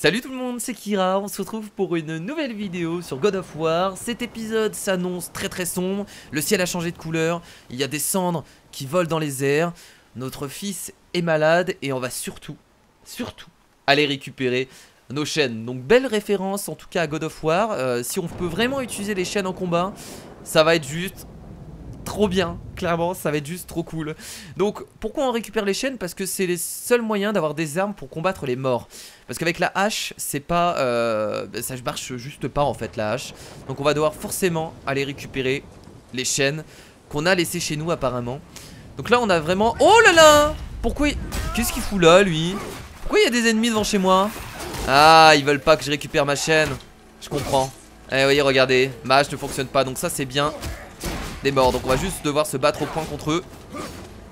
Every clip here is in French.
Salut tout le monde, c'est Kira, on se retrouve pour une nouvelle vidéo sur God of War. Cet épisode s'annonce très sombre, le ciel a changé de couleur, il y a des cendres qui volent dans les airs, notre fils est malade et on va surtout aller récupérer nos chaînes. Donc belle référence en tout cas à God of War, si on peut vraiment utiliser les chaînes en combat, ça va être juste trop bien, clairement ça va être juste trop cool. Donc pourquoi on récupère les chaînes? Parce que c'est les seuls moyens d'avoir des armes pour combattre les morts. Parce qu'avec la hache c'est pas ça marche juste pas en fait la hache. Donc on va devoir forcément aller récupérer les chaînes qu'on a laissées chez nous apparemment. Donc là on a vraiment... Oh là là! Pourquoi Qu'est-ce qu'il fout là lui? Pourquoi il y a des ennemis devant chez moi? Ah, ils veulent pas que je récupère ma chaîne. Je comprends. Eh oui, regardez, ma hache ne fonctionne pas, donc ça c'est bien. Des morts, donc on va juste devoir se battre au point contre eux.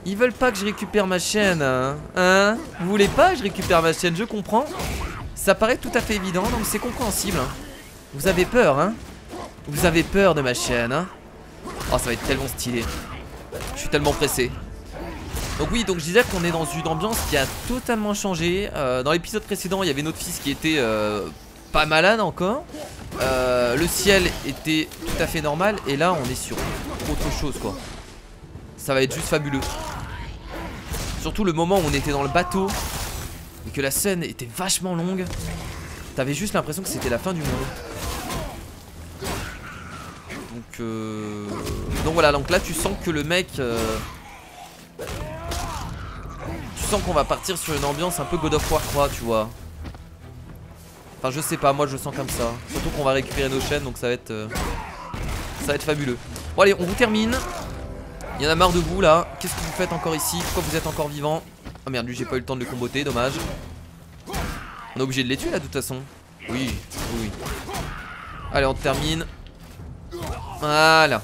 Ils veulent pas que je récupère ma chaîne, hein? Vous voulez pas que je récupère ma chaîne? Je comprends. Ça paraît tout à fait évident, donc c'est compréhensible, hein. Vous avez peur, hein? Vous avez peur de ma chaîne, hein? Oh, ça va être tellement stylé. Je suis tellement pressé. Donc oui, donc je disais qu'on est dans une ambiance qui a totalement changé. Dans l'épisode précédent, il y avait notre fils qui était pas malade encore. Le ciel était tout à fait normal. Et là, on est sur autre chose, quoi. Ça va être juste fabuleux. Surtout le moment où on était dans le bateau et que la scène était vachement longue. T'avais juste l'impression que c'était la fin du monde. Donc voilà, donc là tu sens que le mec tu sens qu'on va partir sur une ambiance un peu God of War 3, tu vois. Enfin je sais pas, moi je le sens comme ça. Surtout qu'on va récupérer nos chaînes, donc ça va être fabuleux. Bon allez, on vous termine. Il y en a marre de vous là. Qu'est-ce que vous faites encore ici? Pourquoi vous êtes encore vivant? Oh merde, lui j'ai pas eu le temps de le comboter, dommage. On est obligé de les tuer là de toute façon. Oui. Allez, on termine. Voilà.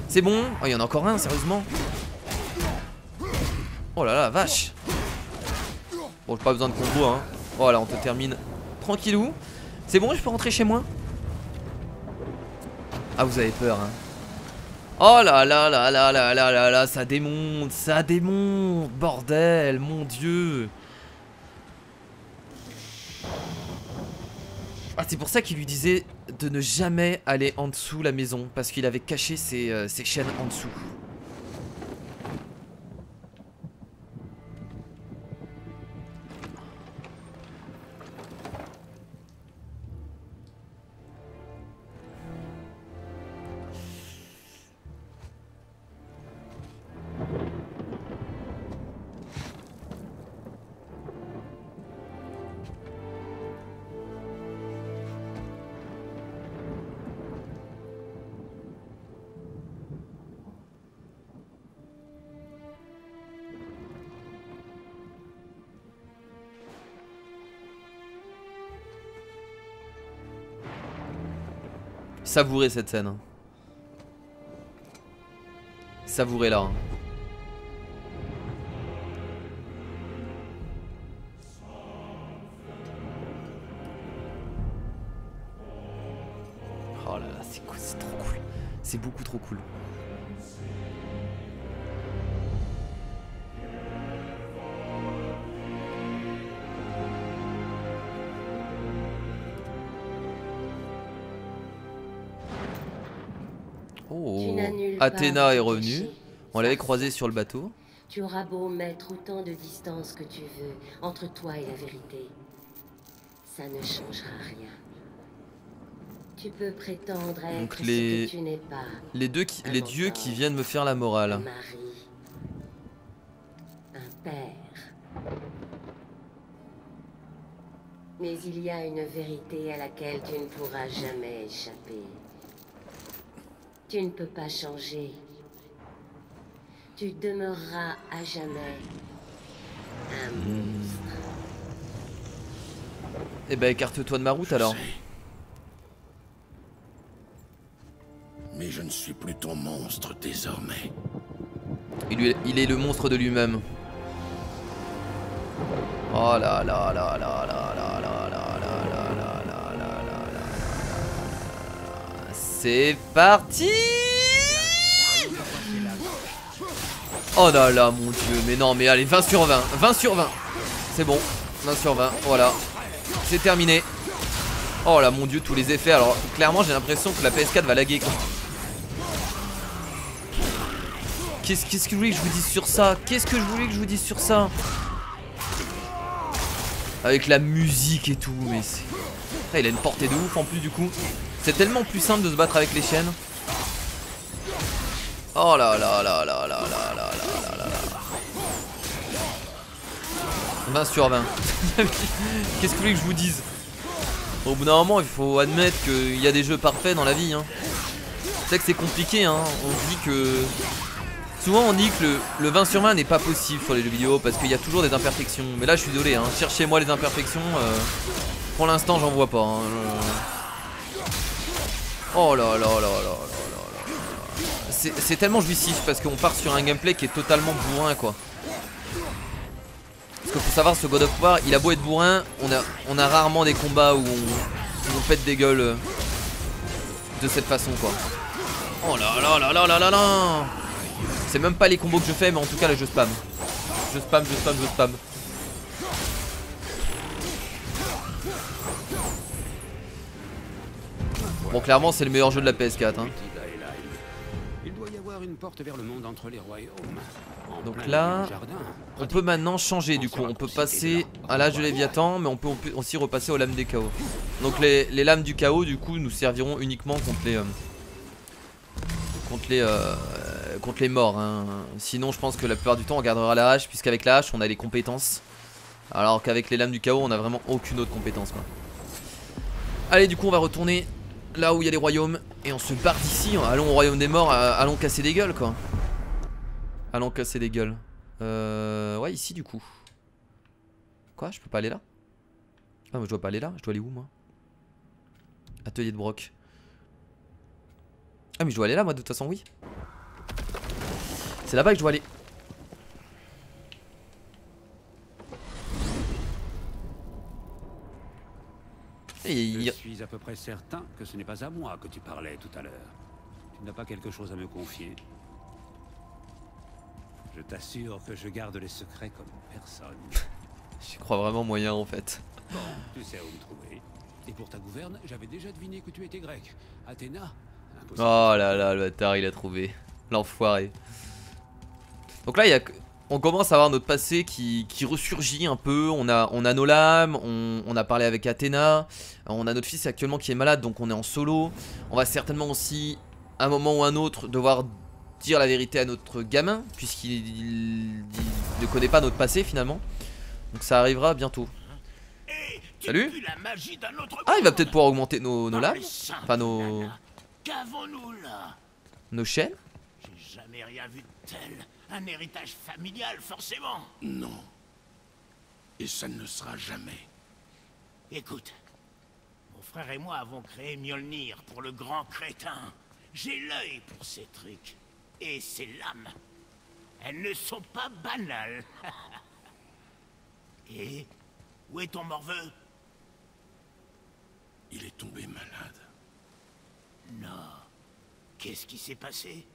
C'est bon. Oh, il y en a encore un, sérieusement. Oh là là, vache. Bon, j'ai pas besoin de combo, hein. Voilà, on te termine tranquillou. C'est bon, je peux rentrer chez moi? Ah, vous avez peur, hein. Oh là là là là là là là là, ça démonte, bordel, mon dieu. Ah, c'est pour ça qu'il lui disait de ne jamais aller en dessous la maison, parce qu'il avait caché ses chaînes en dessous. Savourez cette scène, hein. Savourez là, hein. Oh là là, c'est cool, c'est trop cool. C'est beaucoup trop cool. Oh, Athéna est revenue. On l'avait croisée sur le bateau. Tu auras beau mettre autant de distance que tu veux entre toi et la vérité, ça ne changera rien. Tu peux prétendre être donc ce que tu n'es pas. Les dieux qui viennent me faire la morale. Un mari, un père. Mais il y a une vérité à laquelle tu ne pourras jamais échapper. Tu ne peux pas changer. Tu demeureras à jamais un monstre. Eh ben écarte-toi de ma route alors. Mais je ne suis plus ton monstre désormais. Il est le monstre de lui-même. Oh là là là là là là là là là là là là là là. C'est parti. Oh là là, mon dieu, mais non, mais allez, 20 sur 20, 20 sur 20. C'est bon, 20 sur 20, voilà. c'est terminé. Oh là mon dieu, tous les effets. Alors clairement j'ai l'impression que la PS4 va laguer quoi. Qu'est-ce que vous voulez que je vous dise sur ça? Qu'est-ce que je voulais que je vous dise sur ça? Avec la musique et tout, mais c'est... Ah, il a une portée de ouf en plus du coup. C'est tellement plus simple de se battre avec les chaînes. Oh là là là là là là là là là là là. 20 sur 20. Qu'est-ce que vous voulez que je vous dise? Au bout d'un moment il faut admettre qu'il y a des jeux parfaits dans la vie hein. C'est vrai que c'est compliqué hein. On dit que... Souvent on dit que le 20 sur 20 n'est pas possible sur les jeux vidéo parce qu'il y a toujours des imperfections. Mais là je suis désolé hein. Cherchez-moi les imperfections. Pour l'instant j'en vois pas hein. Oh là là là là là là. C'est tellement jouissif parce qu'on part sur un gameplay qui est totalement bourrin quoi. Parce qu'il faut savoir ce God of War il a beau être bourrin, on a rarement des combats où on pète des gueules de cette façon quoi. Oh là là là là là là là. C'est même pas les combos que je fais mais en tout cas là je spam. Je spam, je spam, je spam. Bon clairement c'est le meilleur jeu de la PS4 hein. Il doit y avoir une porte vers le monde entre les royaumes. Donc là on peut maintenant changer du coup. On peut passer à l'âge de Léviathan. Mais on peut aussi repasser aux lames des chaos. Donc les lames du chaos du coup nous serviront uniquement contre les morts hein. Sinon je pense que la plupart du temps on gardera la hache. Puisqu'avec la hache on a les compétences. Alors qu'avec les lames du chaos on a vraiment aucune autre compétence quoi. Allez du coup on va retourner là où il y a les royaumes. Et on se barre d'ici. Allons au royaume des morts. Allons casser des gueules quoi. Allons casser des gueules. Ouais ici du coup. Quoi je peux pas aller là? Ah mais je dois pas aller là. Je dois aller où moi? Atelier de Broc. Ah mais je dois aller là moi de toute façon oui. C'est là-bas que je dois aller. Je suis à peu près certain que ce n'est pas à moi que tu parlais tout à l'heure. Tu n'as pas quelque chose à me confier? Je t'assure que je garde les secrets comme personne. J'y crois vraiment moyen en fait. Bon, tu sais où me trouver. Et pour ta gouverne, j'avais déjà deviné que tu étais grec. Athéna. Oh là là, le bâtard il a trouvé. L'enfoiré. Donc là on commence à avoir notre passé qui ressurgit un peu. On a nos lames, on a parlé avec Athéna. On a notre fils actuellement qui est malade donc on est en solo. On va certainement aussi à un moment ou un autre devoir dire la vérité à notre gamin. Puisqu'il ne connaît pas notre passé finalement. Donc ça arrivera bientôt. Salut. Ah il va peut-être pouvoir augmenter nos lames. Enfin nos... Qu'avons-nous là? Nos chaînes. J'ai jamais rien vu de tel. Un héritage familial, forcément. Non. Et ça ne le sera jamais. Écoute, mon frère et moi avons créé Mjolnir pour le grand crétin. J'ai l'œil pour ces trucs. Et ces lames. Elles ne sont pas banales. Et où est ton morveux? Il est tombé malade. Non. Qu'est-ce qui s'est passé?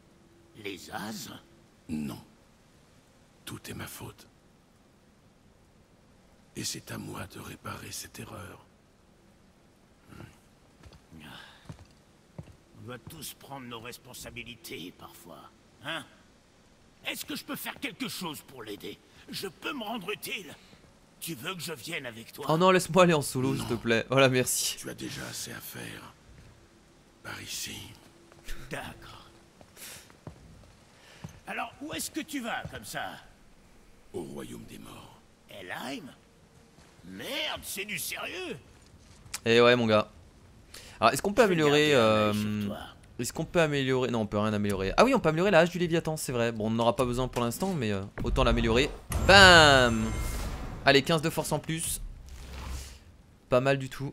Les As? Non. Tout est ma faute. Et c'est à moi de réparer cette erreur. On doit tous prendre nos responsabilités parfois, hein? Est-ce que je peux faire quelque chose pour l'aider? Je peux me rendre utile? Tu veux que je vienne avec toi? Oh non, laisse-moi aller en solo s'il te plaît. Voilà, merci. Tu as déjà assez à faire. Par ici. D'accord. Alors, où est-ce que tu vas, comme ça? Au royaume des morts. Helheim? Merde, c'est du sérieux? Eh ouais, mon gars. Alors, est-ce qu'on peut améliorer... Est-ce qu'on peut améliorer... Non, on peut rien améliorer. Ah oui, on peut améliorer la hache du Léviathan, c'est vrai. Bon, on n'en aura pas besoin pour l'instant, mais autant l'améliorer. Bam! Allez, 15 de force en plus. Pas mal du tout.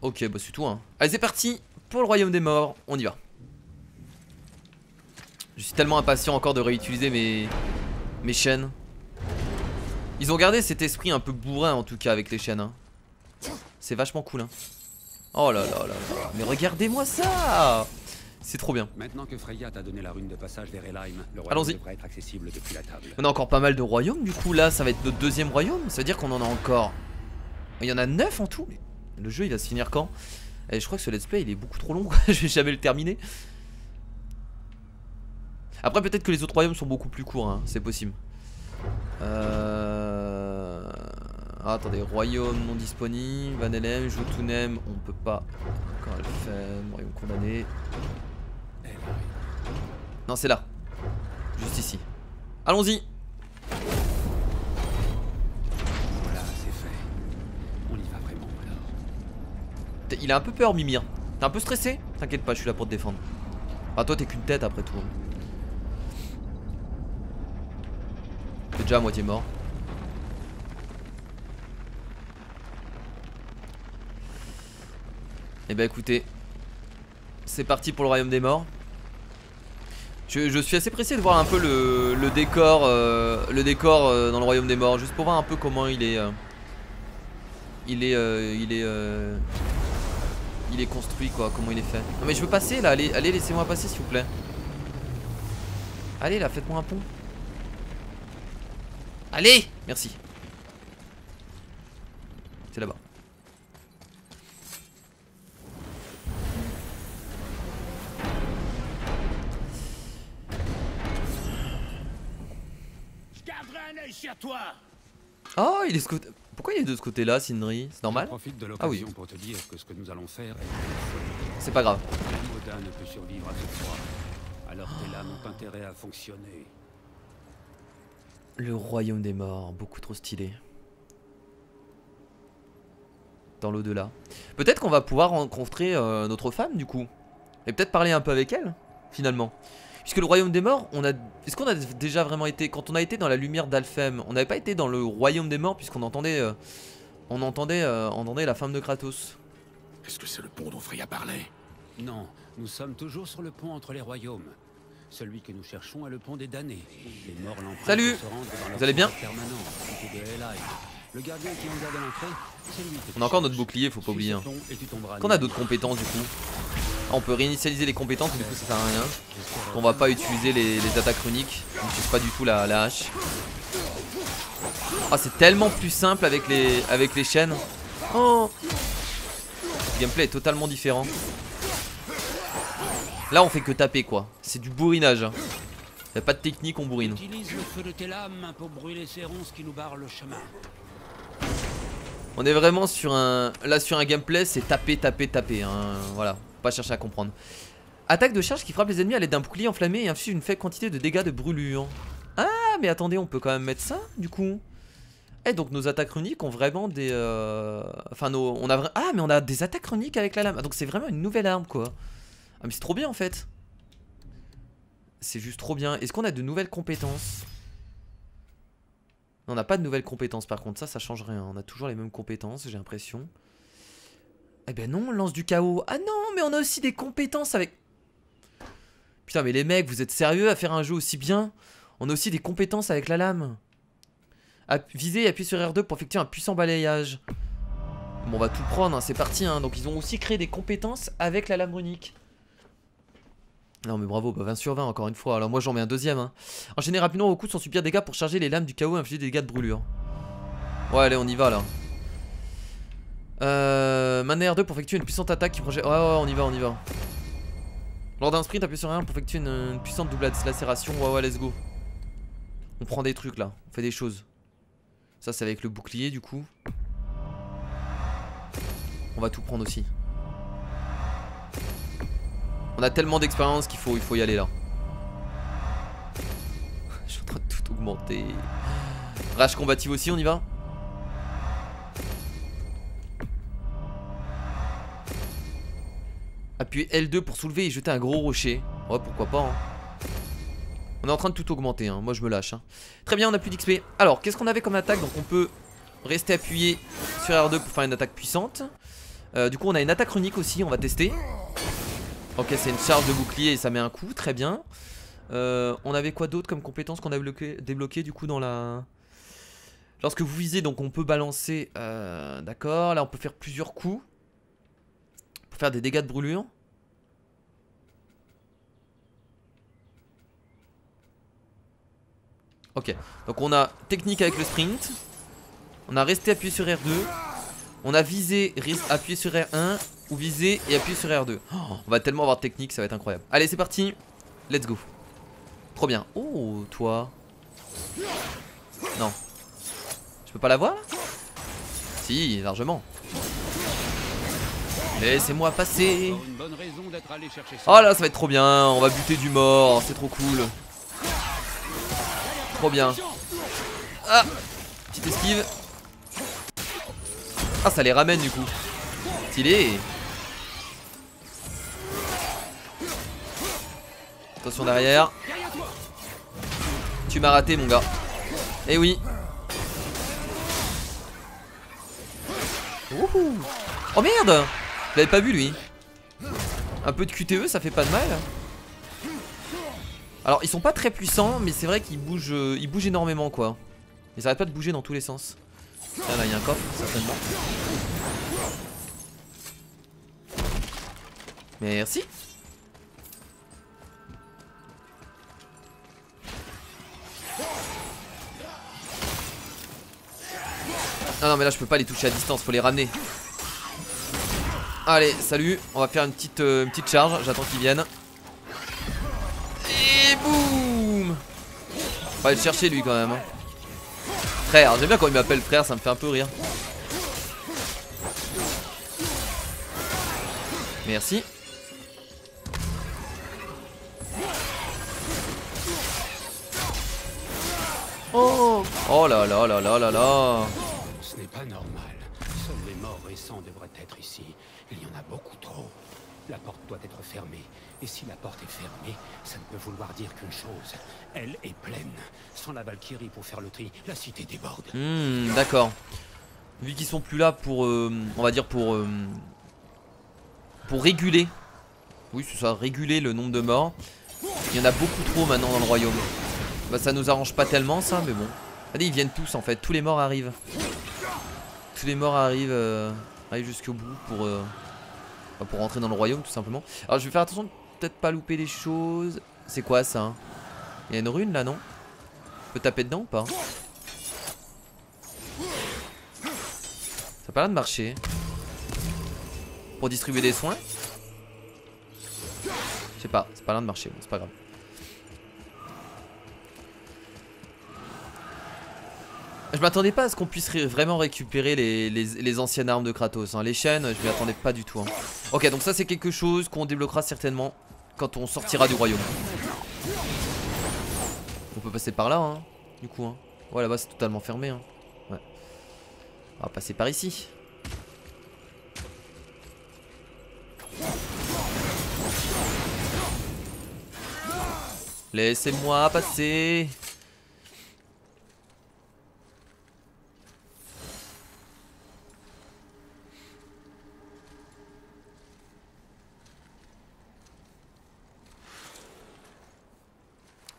Ok, bah c'est tout, hein. Allez, c'est parti pour le royaume des morts. On y va. Je suis tellement impatient encore de réutiliser mes chaînes. Ils ont gardé cet esprit un peu bourrin en tout cas avec les chaînes, hein. C'est vachement cool, hein. Oh là là là là. Mais regardez-moi ça. C'est trop bien. Maintenant que Freya t'a donné la rune de passage vers Helheim, le royaume devrait être accessible depuis la table. On a encore pas mal de royaumes du coup. Là ça va être notre deuxième royaume. Ça veut dire qu'on en a encore Il y en a 9 en tout. Mais le jeu il va se finir quand? Et je crois que ce let's play il est beaucoup trop long quoi. Je vais jamais le terminer. Après peut-être que les autres royaumes sont beaucoup plus courts hein. C'est possible. Ah, attendez, royaume non disponible, Van Elem, Jotunheim, on peut pas encore le faire, royaume condamné. Non, c'est là. Juste ici. Allons-y. Voilà, c'est fait. On y va vraiment alors. Il a un peu peur, Mimir. T'es un peu stressé? T'inquiète pas, je suis là pour te défendre. Ah, toi, t'es qu'une tête après tout. T'es déjà à moitié mort. Et bah écoutez, c'est parti pour le royaume des morts. Je suis assez pressé de voir un peu le décor, dans le royaume des morts, juste pour voir un peu comment il est construit quoi, comment il est fait. Non mais je veux passer là, allez laissez-moi passer s'il vous plaît. Allez là, faites-moi un pont. Allez, merci. C'est là-bas. Sur toi. Oh, il est ce côté. Pourquoi il est de ce côté-là, Sindri? C'est normal? Je profite de l'occasion pour te dire que ce que nous allons faire est... C'est pas grave. Odin ne peut survivre à ce froid. Alors tes lames ont intérêt à fonctionner. Le royaume des morts, beaucoup trop stylé. Dans l'au-delà. Peut-être qu'on va pouvoir rencontrer notre femme du coup. Et peut-être parler un peu avec elle, finalement. Puisque le royaume des morts, est-ce qu'on a déjà vraiment été... Quand on a été dans la lumière d'Alfheim, on n'avait pas été dans le royaume des morts puisqu'on entendait... on entendait la femme de Kratos. Est-ce que c'est le pont dont Freya parlait? Non, nous sommes toujours sur le pont entre les royaumes. Celui que nous cherchons est le pont des damnés. Les morts l'empruntent. Salut. Vous allez bien? Le gardien qui en garde l'entrée, c'est lui. On a encore notre bouclier, faut pas oublier. Qu'on a d'autres compétences du coup. On peut réinitialiser les compétences, mais du coup ça sert à rien. On va pas utiliser les attaques runiques. On n'utilise pas du tout la hache. Oh, c'est tellement plus simple avec les chaînes. Oh, le gameplay est totalement différent. Là on fait que taper quoi. C'est du bourrinage. Y'a pas de technique, on bourrine. Utilise le feu de tes lames pour brûler ces ronces qui nous barrent le chemin. On est vraiment sur un... Là sur un gameplay c'est taper, taper, taper hein. Voilà, pas chercher à comprendre. Attaque de charge qui frappe les ennemis à l'aide d'un bouclier enflammé et inflige une faible quantité de dégâts de brûlure. Ah mais attendez, on peut quand même mettre ça du coup. Eh donc nos attaques runiques ont vraiment des... Enfin on a... Ah mais on a des attaques runiques avec la lame. Ah, donc c'est vraiment une nouvelle arme quoi. Ah mais c'est trop bien en fait. C'est juste trop bien. Est-ce qu'on a de nouvelles compétences? On n'a pas de nouvelles compétences par contre, ça change rien. On a toujours les mêmes compétences, j'ai l'impression. Eh ben non, lance du chaos. Ah non, mais on a aussi des compétences avec... Putain mais les mecs, vous êtes sérieux à faire un jeu aussi bien? On a aussi des compétences avec la lame. Viser et appuyer sur R2 pour effectuer un puissant balayage. Bon on va tout prendre, hein, c'est parti hein. Donc ils ont aussi créé des compétences avec la lame runique. Non mais bravo, bah 20 sur 20 encore une fois. Alors moi j'en mets un deuxième hein. Enchaîner rapidement au coup de son super dégâts pour charger les lames du chaos et infliger des dégâts de brûlure. Ouais allez on y va là. Maner R2 pour effectuer une puissante attaque qui projette... Ouais on y va, on y va. Lors d'un sprint appuie sur R1 pour effectuer une puissante double lacération. Ouais let's go. On prend des trucs là, on fait des choses. Ça c'est avec le bouclier du coup. On va tout prendre aussi. On a tellement d'expérience qu'il faut y aller là. Je suis en train de tout augmenter. Rage combative aussi, on y va. Appuyez L2 pour soulever et jeter un gros rocher. Ouais pourquoi pas hein. On est en train de tout augmenter hein. Moi je me lâche hein. Très bien, on a plus d'XP. Alors qu'est-ce qu'on avait comme attaque? Donc on peut rester appuyé sur R2 pour faire une attaque puissante. Du coup on a une attaque runique aussi, on va tester. Ok c'est une charge de bouclier et ça met un coup, très bien. On avait quoi d'autre comme compétence qu'on a débloqué du coup dans la... Lorsque vous visez donc on peut balancer, d'accord, là on peut faire plusieurs coups. Pour faire des dégâts de brûlure. Ok, donc on a technique avec le sprint. On a resté appuyé sur R2. On a visé, appuyé sur R1 ou visé et appuyé sur R2. Oh, on va tellement avoir de technique, ça va être incroyable. Allez, c'est parti. Let's go. Trop bien. Oh, toi. Non. Je peux pas la voir là? Si, largement. Laissez-moi passer. Une bonne raison d'être allé chercher ça. Oh là, ça va être trop bien. On va buter du mort. C'est trop cool. Trop bien. Ah, petite esquive. Ah, ça les ramène du coup. Stylé. Attention derrière. Tu m'as raté mon gars. Eh oui. Ouhou. Oh merde. Je l'avais pas vu lui. Un peu de QTE ça fait pas de mal. Alors ils sont pas très puissants, mais c'est vrai qu'ils bougent énormément quoi. Ils arrêtent pas de bouger dans tous les sens. Là, il y a un coffre certainement. Merci. Ah non mais là je peux pas les toucher à distance, faut les ramener. Allez, salut, on va faire une petite charge, j'attends qu'ils viennent. Et boum. On va aller le chercher lui quand même hein. Frère, j'aime bien quand il m'appelle frère, ça me fait un peu rire. Merci. Oh. Oh là là là là là là. Ce n'est pas normal. Seuls les morts récents devraient être ici. Il y en a beaucoup trop. La porte doit être fermée. Et si la porte est fermée, ça ne peut vouloir dire qu'une chose. Elle est pleine. Sans la Valkyrie pour faire le tri, la cité déborde. D'accord. Vu qu'ils sont plus là pour, on va dire pour réguler. Oui, c'est ça, réguler le nombre de morts. Il y en a beaucoup trop maintenant dans le royaume. Bah ça nous arrange pas tellement ça, mais bon. Allez, ils viennent tous en fait, tous les morts arrivent. Tous les morts arrivent jusqu'au bout pour rentrer dans le royaume tout simplement. Alors je vais faire attention de peut-être pas louper les choses. C'est quoi ça? Il y a une rune là non? Je peux taper dedans ou pas? Ça a pas l'air de marcher. Pour distribuer des soins? Je sais pas, c'est pas l'air de marcher, bon, c'est pas grave. Je m'attendais pas à ce qu'on puisse vraiment récupérer les anciennes armes de Kratos hein. Les chaînes, je m'y attendais pas du tout hein. Ok, donc ça c'est quelque chose qu'on débloquera certainement quand on sortira du royaume. On peut passer par là hein, du coup hein. Ouais, là-bas c'est totalement fermé hein. Ouais. On va passer par ici. Laissez-moi passer.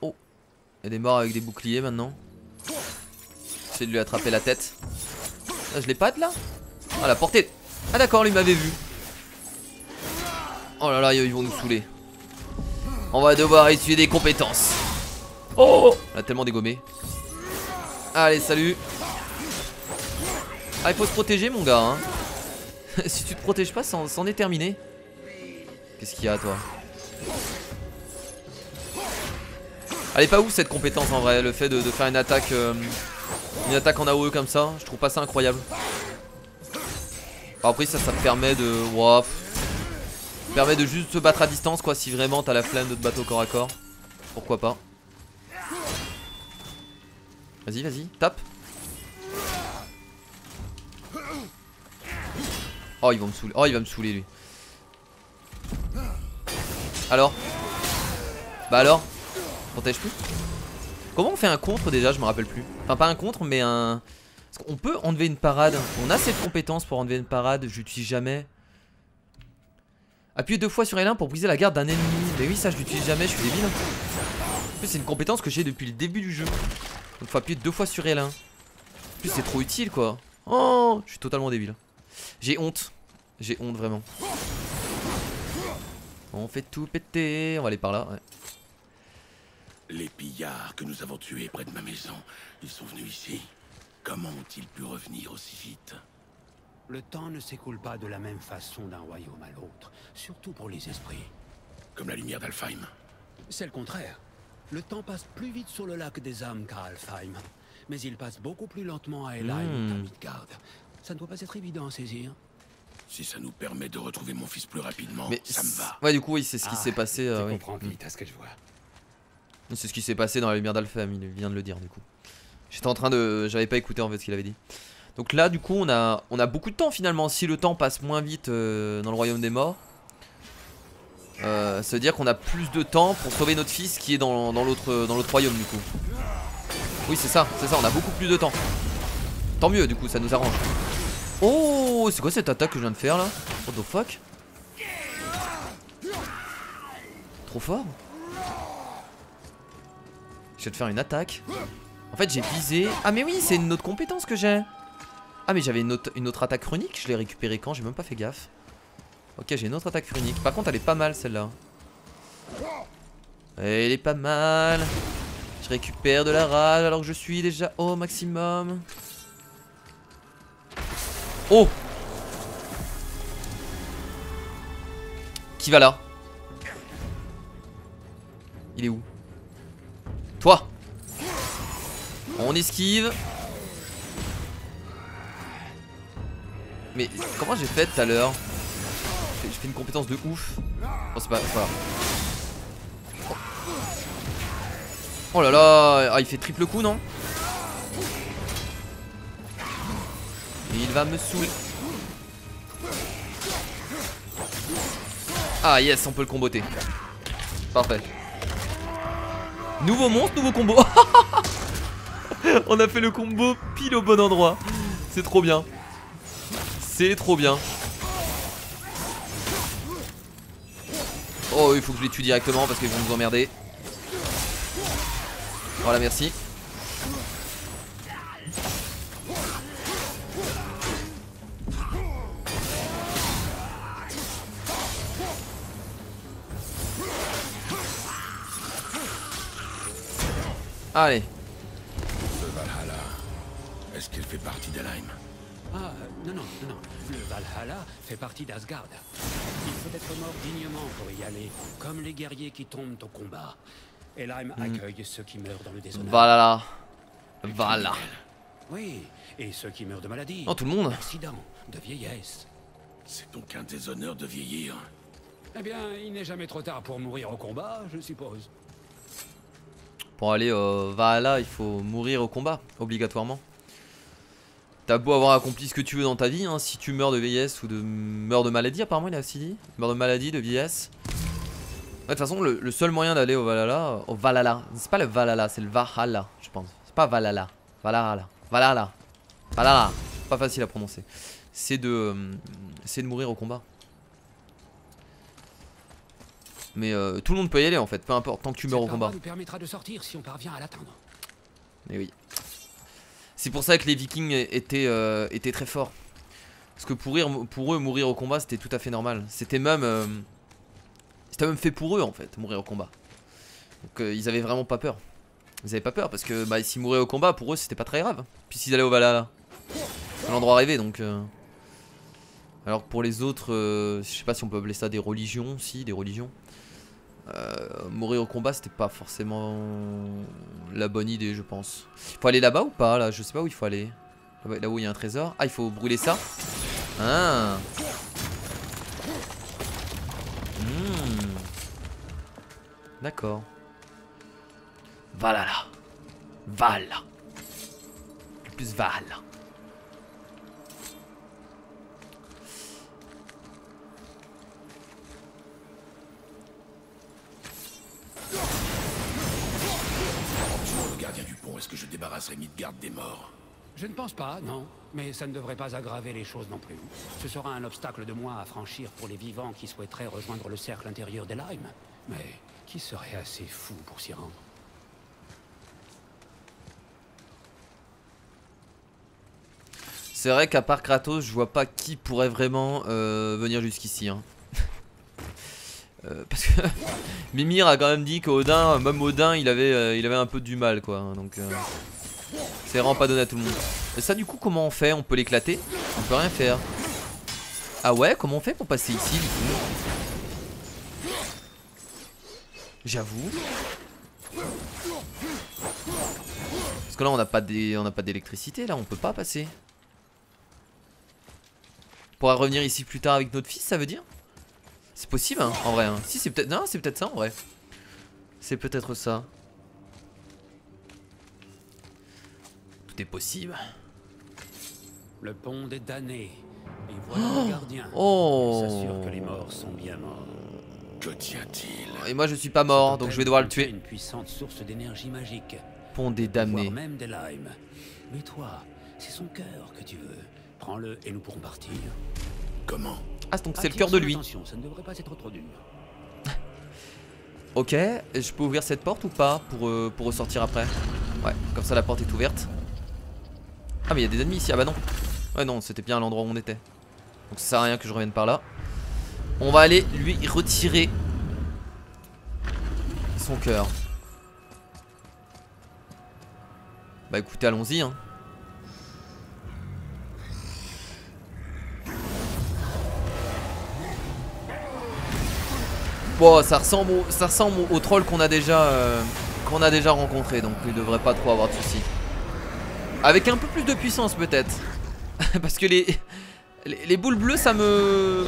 Oh, il y a des morts avec des boucliers maintenant. J'essaie de lui attraper la tête. Ah, je l'ai pas de là. Ah, la portée. Ah d'accord, lui m'avait vu. Oh là là, ils vont nous saouler. On va devoir étudier des compétences. Oh, on a tellement dégommé. Allez, salut. Ah, il faut se protéger mon gars hein. Si tu te protèges pas, c'en est terminé. Qu'est-ce qu'il y a toi? Elle est pas ouf cette compétence en vrai. Le fait de faire une attaque en AOE comme ça, je trouve pas ça incroyable. Alors après ça me permet de... Wow, permet de juste se battre à distance quoi. Si vraiment t'as la flemme de te battre au corps à corps. Pourquoi pas. Vas-y, vas-y, tape. Oh il va me saouler. Oh il va me saouler lui. Alors? Bah alors? Protège plus. Comment on fait un contre déjà? Je me rappelle plus. Enfin pas un contre mais un... On peut enlever une parade. On a cette compétence pour enlever une parade. J'utilise jamais. Appuyez 2 fois sur L1 pour briser la garde d'un ennemi. Mais oui ça je l'utilise jamais, je suis débile. En plus c'est une compétence que j'ai depuis le début du jeu. Donc faut appuyer 2 fois sur L1. En plus c'est trop utile quoi. Oh, je suis totalement débile. J'ai honte. J'ai honte vraiment. On fait tout péter. On va aller par là, ouais. Les pillards que nous avons tués près de ma maison, ils sont venus ici. Comment ont-ils pu revenir aussi vite? Le temps ne s'écoule pas de la même façon d'un royaume à l'autre, surtout pour les esprits. Comme la lumière d'Alfheim. C'est le contraire. Le temps passe plus vite sur le lac des âmes qu'à Alfheim, mais il passe beaucoup plus lentement à Helheim ou à Midgard. Ça ne doit pas être évident à saisir. Si ça nous permet de retrouver mon fils plus rapidement, Mais ça me va. ouais, du coup, oui, c'est ce qui s'est passé. Je Oui. comprends vite à ce que je vois. C'est ce qui s'est passé dans la lumière d'Alpha, il vient de le dire du coup. J'étais en train de... J'avais pas écouté en fait ce qu'il avait dit. Donc là du coup on a beaucoup de temps finalement. Si le temps passe moins vite dans le royaume des morts, ça veut dire qu'on a plus de temps pour sauver notre fils qui est dans l'autre royaume du coup. Oui c'est ça, on a beaucoup plus de temps. Tant mieux du coup, ça nous arrange. Oh, c'est quoi cette attaque que je viens de faire là? What the fuck? Trop fort. Je vais te faire une attaque. En fait j'ai visé. Ah mais oui, c'est une autre compétence que j'ai. Ah mais j'avais une autre attaque runique. Je l'ai récupérée quand? J'ai même pas fait gaffe. Ok, j'ai une autre attaque runique. Par contre elle est pas mal celle-là. Elle est pas mal. Je récupère de la rage alors que je suis déjà au maximum. Oh! Qui va là? Il est où? Toi! On esquive. Mais comment j'ai fait tout à l'heure? J'ai fait une compétence de ouf. Oh c'est pas grave. Oh là là. Ah il fait triple coup non? Et il va me saouler. Ah yes, on peut le comboter. Parfait. Nouveau monstre, nouveau combo. On a fait le combo pile au bon endroit. C'est trop bien. C'est trop bien. Oh il faut que je les tue directement parce qu'ils vont nous emmerder. Voilà merci. Allez. Le Valhalla, est-ce qu'il fait partie d'Helheim? Ah, non. Le Valhalla fait partie d'Asgard. Il faut être mort dignement pour y aller, comme les guerriers qui tombent au combat. Helheim accueille ceux qui meurent dans le déshonneur. Voilà. Voilà. Oui, et ceux qui meurent de maladie. Oh tout le monde. D'accident, de vieillesse. C'est donc un déshonneur de vieillir. Eh bien, il n'est jamais trop tard pour mourir au combat, je suppose. Pour aller au Valhalla, il faut mourir au combat, obligatoirement. T'as beau avoir accompli ce que tu veux dans ta vie, hein, si tu meurs de vieillesse ou de meurs de maladie, apparemment il a aussi dit. Meurs de maladie, de vieillesse. De toute façon, le seul moyen d'aller au Valhalla, c'est pas le Valhalla, c'est le Valhalla, je pense. C'est pas Valhalla, Valhalla. Pas facile à prononcer. C'est de mourir au combat. Mais tout le monde peut y aller en fait, peu importe, tant que tu meurs au combat. Nous permettra de sortir si on parvient à l'atteindre. Mais oui. C'est pour ça que les Vikings étaient très forts. Parce que pour eux, mourir au combat, c'était tout à fait normal. C'était même fait pour eux en fait, mourir au combat. Donc ils avaient vraiment pas peur. Ils avaient pas peur parce que bah, s'ils mouraient au combat, pour eux, c'était pas très grave. Puis s'ils allaient au Valhalla, c'est l'endroit rêvé donc. Alors que pour les autres, je sais pas si on peut appeler ça des religions, si, des religions. Mourir au combat c'était pas forcément la bonne idée je pense. Faut aller là-bas ou pas là? Je sais pas où il faut aller. Là où il y a un trésor. Ah il faut brûler ça. Ah. D'accord. Valhalla. Valhalla. Plus Valhalla. Le gardien du pont, est-ce que je débarrasserai Midgard des morts? Je ne pense pas, non. Mais ça ne devrait pas aggraver les choses non plus. Ce sera un obstacle de moins à franchir pour les vivants qui souhaiteraient rejoindre le cercle intérieur d'Helheim. Mais qui serait assez fou pour s'y rendre? C'est vrai qu'à part Kratos, je vois pas qui pourrait vraiment venir jusqu'ici. Hein. Parce que Mimir a quand même dit qu'Odin, même Odin, il avait un peu du mal quoi. Donc c'est vraiment pas donné à tout le monde. Et ça du coup comment on fait? On peut l'éclater? On peut rien faire. Ah ouais, comment on fait pour passer ici du coup? J'avoue. Parce que là on n'a pas d'électricité, là on peut pas passer. On pourra revenir ici plus tard avec notre fils, ça veut dire? C'est possible hein, en vrai hein. Si c'est peut-être. Non, c'est peut-être ça en vrai. C'est peut-être ça. Tout est possible. Le pont des damnés. Et voilà le gardien. Oh. Il s'assure que les morts sont bien morts. Que tient-il? Et moi je suis pas mort, donc je vais devoir le tuer. Une puissante source d'énergie magique. Pont des damnés. Voire même des limes. Mais toi, c'est son cœur que tu veux. Prends-le et nous pourrons partir. Comment? Ah donc c'est le cœur de lui. Attention, ça ne devrait pas être trop dur. Ok, je peux ouvrir cette porte ou pas pour ressortir après? Ouais, comme ça la porte est ouverte. Ah mais il y a des ennemis ici, ah bah non. Ouais non, c'était bien l'endroit où on était. Donc ça sert à rien que je revienne par là. On va aller lui retirer son cœur. Bah écoutez, allons-y hein. Bon, ça ressemble au troll qu'on a déjà rencontré, donc il devrait pas trop avoir de soucis. Avec un peu plus de puissance peut-être. Parce que les boules bleues ça me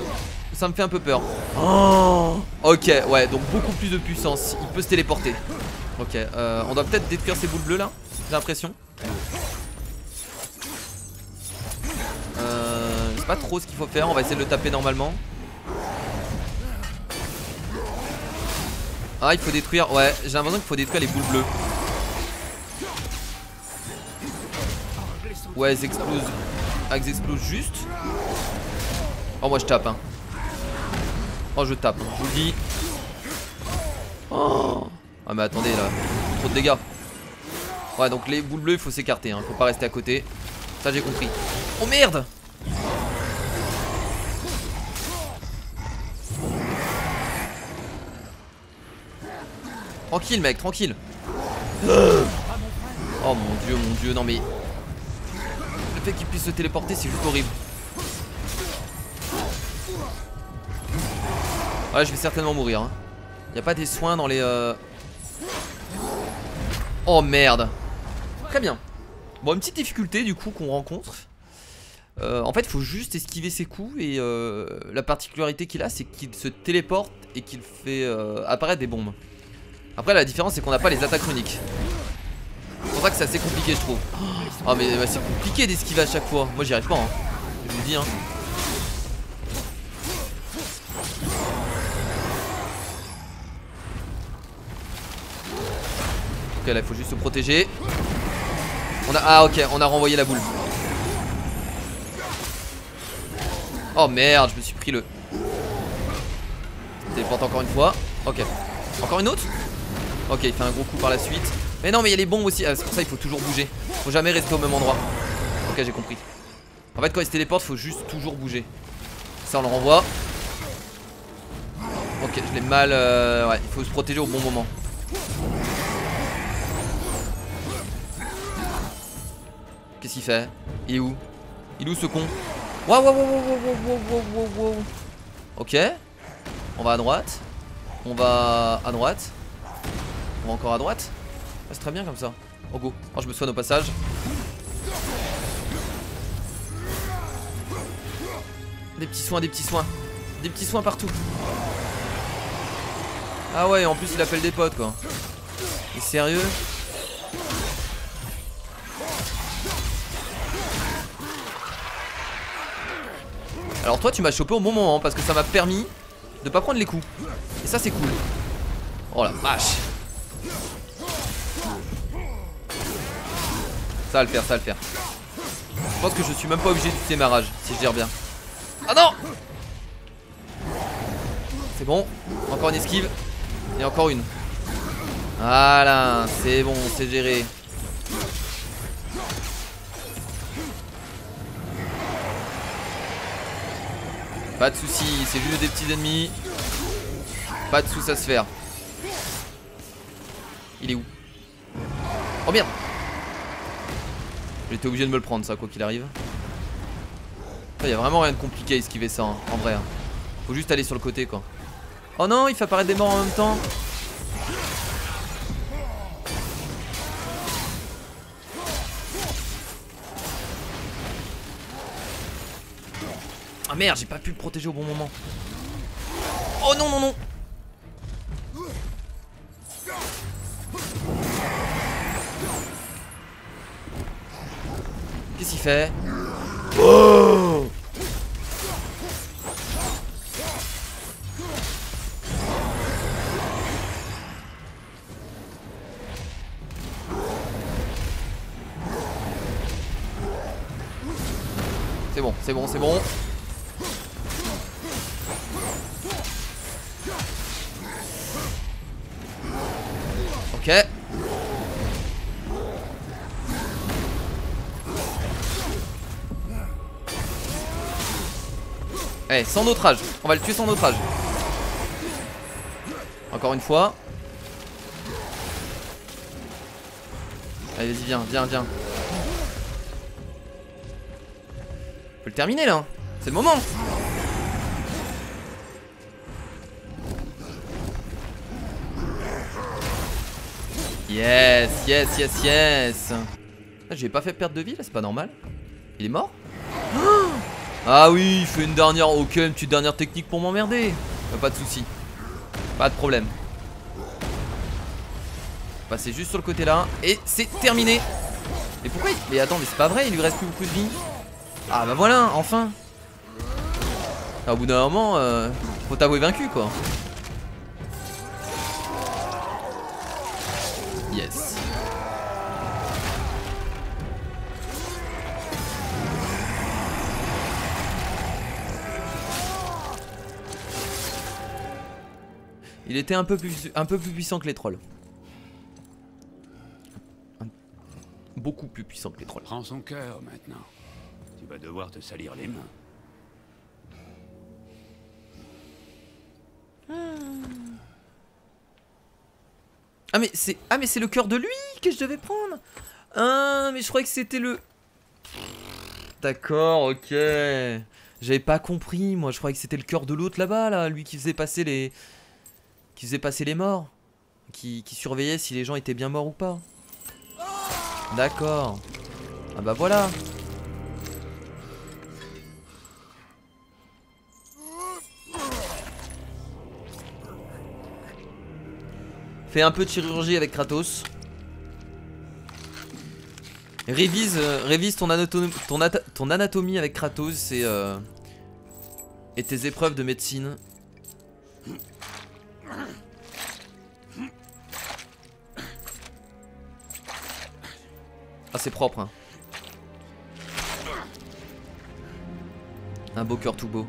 fait un peu peur. Oh, ok, ouais, donc beaucoup plus de puissance. Il peut se téléporter. Ok, on doit peut-être détruire ces boules bleues là, j'ai l'impression. Je sais pas trop ce qu'il faut faire, on va essayer de le taper normalement. Ah, il faut détruire, ouais, j'ai l'impression qu'il faut détruire les boules bleues. Ouais, elles explosent. Elles explosent juste. Oh, moi je tape, hein. Oh, je tape, je vous le dis. Oh. Ah, mais attendez là, trop de dégâts. Ouais, donc les boules bleues, il faut s'écarter, hein. Faut pas rester à côté. Ça, j'ai compris. Oh merde! Tranquille mec, tranquille. Oh mon dieu, non mais le fait qu'il puisse se téléporter c'est juste horrible. Ouais, je vais certainement mourir hein. Y a pas des soins dans les Oh merde. Très bien. Bon, une petite difficulté du coup qu'on rencontre. En fait il faut juste esquiver ses coups. Et la particularité qu'il a c'est qu'il se téléporte et qu'il fait apparaître des bombes. Après la différence c'est qu'on n'a pas les attaques runiques. C'est pour ça que c'est assez compliqué je trouve. Oh mais bah, c'est compliqué d'esquiver à chaque fois. Moi j'y arrive pas hein. Je vous le dis hein. Ok là il faut juste se protéger. Ah ok, on a renvoyé la boule. Oh merde, je me suis pris le téléporte encore une fois. Ok. Encore une autre. Ok, il fait un gros coup par la suite. Mais non, mais il y a les bombes aussi. Ah, c'est pour ça qu'il faut toujours bouger. Faut jamais rester au même endroit. Ok, j'ai compris. En fait, quand il se téléporte, faut juste toujours bouger. Ça, on le renvoie. Ok, je l'ai mal. Ouais, il faut se protéger au bon moment. Qu'est-ce qu'il fait? Il est où? Il est où ce con? Waouh, waouh, waouh, waouh, waouh, waouh, waouh. Ok. On va à droite. On va à droite. On va encore à droite. Ah, c'est très bien comme ça. Oh go. Oh, je me soigne au passage. Des petits soins, des petits soins. Des petits soins partout. Ah ouais, en plus il appelle des potes quoi. Et sérieux? Alors toi tu m'as chopé au bon moment parce que ça m'a permis de pas prendre les coups. Et ça c'est cool. Oh la vache. Ça va le faire, ça va le faire. Je pense que je suis même pas obligé d'utiliser ma rage, si je gère bien. Ah non! C'est bon, encore une esquive. Et encore une. Voilà, c'est bon, c'est géré. Pas de soucis, c'est juste des petits ennemis. Pas de sous à se faire. Il est où? Oh merde! J'étais obligé de me le prendre ça, quoi qu'il arrive. Il y a vraiment rien de compliqué à esquiver ça, hein, en vrai. Hein. Faut juste aller sur le côté quoi. Oh non, il fait apparaître des morts en même temps. Ah merde, j'ai pas pu le protéger au bon moment. Oh non, non, non. Qu'est-ce qu'il fait? Oh! C'est bon, c'est bon, c'est bon. Ok. Eh, sans outrage. On va le tuer sans outrage. Encore une fois. Allez, vas-y, viens, viens, viens. On peut le terminer là. C'est le moment. Yes, yes, yes, yes. Ah, j'ai pas fait perdre de vie là, c'est pas normal. Il est mort? Ah oui, il fait une dernière. Ok, une petite dernière technique pour m'emmerder. Pas de soucis. Pas de problème. Passer juste sur le côté là. Et c'est terminé. Mais pourquoi il... Mais attends, mais c'est pas vrai, il lui reste plus beaucoup de vie. Ah bah voilà, enfin. Ah, au bout d'un moment, faut t'avouer vaincu quoi. Yes. Il était un peu plus puissant que les trolls. Beaucoup plus puissant que les trolls. Prends son cœur maintenant. Tu vas devoir te salir les mains. Ah mais c'est le cœur de lui que je devais prendre. Ah mais je croyais que c'était le... D'accord, ok. J'avais pas compris, moi je croyais que c'était le cœur de l'autre là-bas, là, lui qui faisait passer les... Qui faisait passer les morts. Qui surveillait si les gens étaient bien morts ou pas. D'accord. Ah bah voilà. Fais un peu de chirurgie avec Kratos. Révise ton anatomie avec Kratos et tes épreuves de médecine. Ah c'est propre hein. Un beau cœur tout beau.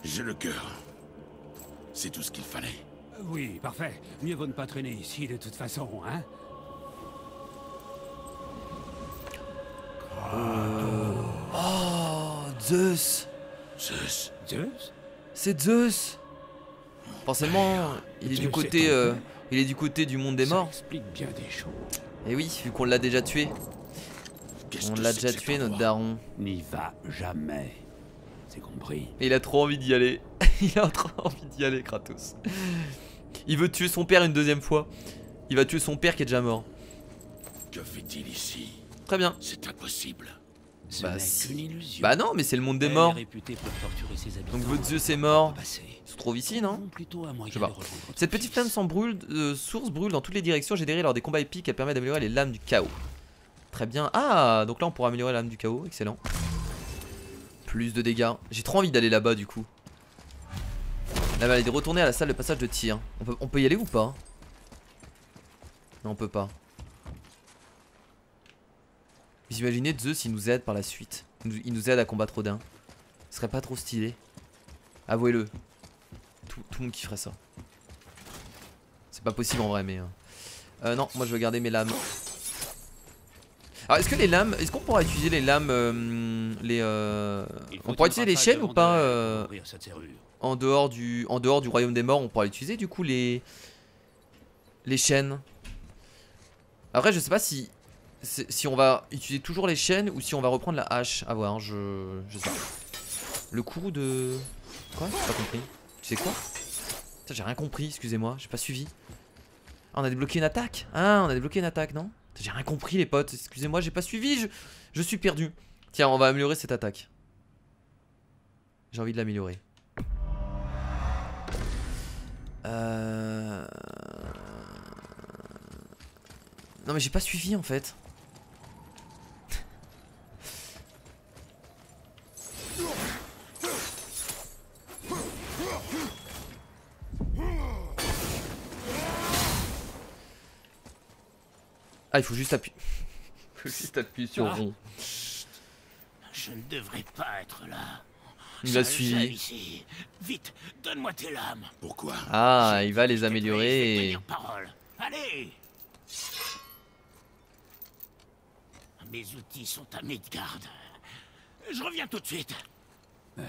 J'ai le cœur. C'est tout ce qu'il fallait. Oui, parfait. Mieux vaut ne pas traîner ici de toute façon, hein. Oh, Zeus. Zeus. Zeus? C'est Zeus. Forcément, il est du côté, il est du côté du monde des morts. Ça explique bien des choses. Et oui, vu qu'on l'a déjà tué. On l'a déjà tué, notre daron. N'y va jamais. C'est compris. Et il a trop envie d'y aller. Il a trop envie d'y aller, Kratos. Il veut tuer son père une deuxième fois. Il va tuer son père qui est déjà mort. Que fait-il ici? Très bien. C'est impossible. Bah, C'est une illusion. Bah non, mais c'est le monde des morts. Donc votre Zeus est mort. Il se trouve ici, non? Je sais pas. Cette petite flamme source brûle dans toutes les directions, générée lors des combats épiques. Elle permet d'améliorer les lames du chaos. Très bien. Ah, donc là on pourra améliorer la lame du chaos. Excellent. Plus de dégâts. J'ai trop envie d'aller là-bas du coup. Là, on va aller retourner à la salle de passage de tir. On peut y aller ou pas? Non, on peut pas. Vous imaginez Zeus, il nous aide par la suite. Il nous aide à combattre Odin. Ce serait pas trop stylé? Avouez-le. Tout le monde kifferait ça. C'est pas possible en vrai, mais... non, moi je veux garder mes lames. Alors est-ce que les lames... Est-ce qu'on pourra utiliser les lames... On pourra utiliser les chaînes ou pas en dehors du royaume des morts, on pourra utiliser du coup les chaînes. Après je sais pas si on va utiliser toujours les chaînes ou si on va reprendre la hache. À voir, je sais pas. Le coup de... Quoi? J'ai pas compris. Tu sais quoi? J'ai rien compris, excusez-moi, j'ai pas suivi. Ah, on a débloqué une attaque? Ah, on a débloqué une attaque, non? J'ai rien compris les potes, excusez-moi, j'ai pas suivi, je suis perdu. Tiens, on va améliorer cette attaque. J'ai envie de l'améliorer. Non mais j'ai pas suivi en fait. Ah, il faut juste appuyer. Il faut juste appuyer sur rond. Je ne devrais pas être là. Il m'a suivi. Ici. Vite, donne-moi tes lames. Pourquoi? Ah, il va les améliorer. Et... Allez. Mes outils sont à Midgard. Je reviens tout de suite.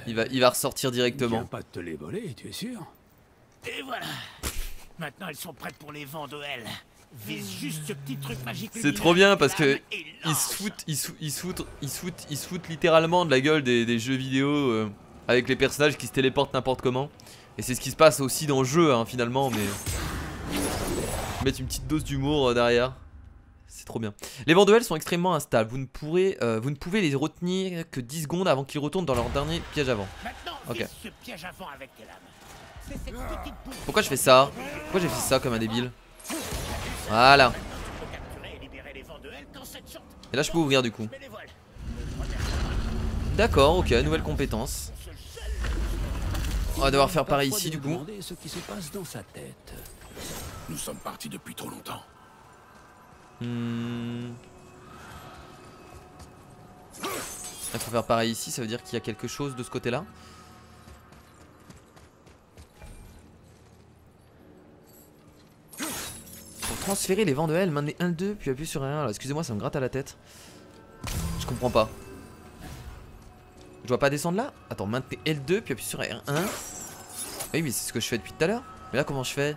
Il va ressortir directement. Il vient pas de te les voler, tu es sûr? Et voilà. Maintenant, elles sont prêtes pour les vents d'Oel. Vise juste ce petit truc magique. C'est trop bien parce que ils se foutent littéralement de la gueule des jeux vidéo avec les personnages qui se téléportent n'importe comment. Et c'est ce qui se passe aussi dans le jeu hein, finalement, mais mettre une petite dose d'humour derrière. C'est trop bien. Les vents de Hell sont extrêmement instables. Vous ne pouvez les retenir que 10 secondes avant qu'ils retournent dans leur dernier piège avant. Ok. Pourquoi je fais ça? Pourquoi j'ai fait ça comme un débile? Voilà. Et là je peux ouvrir du coup. D'accord, ok, nouvelle compétence. On va devoir faire pareil ici du coup. Nous sommes partis depuis trop longtemps. Il faut faire pareil ici, ça veut dire qu'il y a quelque chose de ce côté là. Pour transférer les vents de Hell, maintenez 1-2 puis appuyez sur R1. Excusez-moi, ça me gratte à la tête. Je comprends pas. Je dois pas descendre là? Attends, maintenez L2 puis appuyez sur R1. Oui mais c'est ce que je fais depuis tout à l'heure. Mais là comment je fais?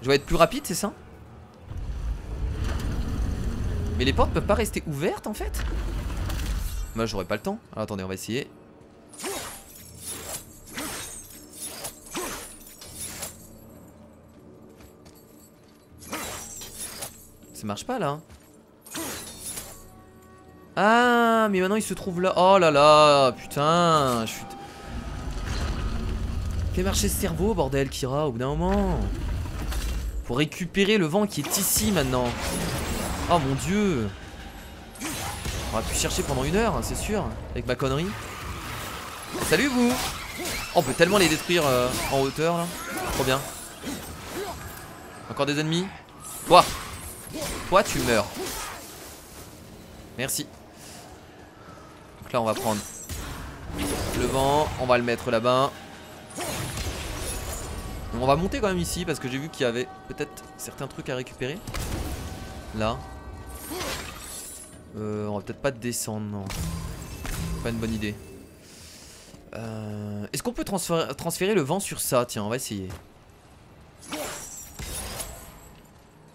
Je dois être plus rapide, c'est ça? Mais les portes peuvent pas rester ouvertes en fait? Moi j'aurais pas le temps. Alors attendez, on va essayer. Ça marche pas là. Ah mais maintenant il se trouve là. Oh là là, putain, je suis... Fais marcher ce cerveau bordel Kira au bout d'un moment. Faut récupérer le vent qui est ici maintenant. Oh mon dieu. On va plus chercher pendant 1 heure, hein, c'est sûr. Avec ma connerie. Salut vous. Oh, on peut tellement les détruire en hauteur là. Trop bien. Encore des ennemis. Toi tu meurs. Merci. Donc là on va prendre le vent. On va le mettre là-bas. On va monter quand même ici parce que j'ai vu qu'il y avait peut-être certains trucs à récupérer. Là. On va peut-être pas descendre, non. Pas une bonne idée. Est-ce qu'on peut transférer le vent sur ça? Tiens, on va essayer. Je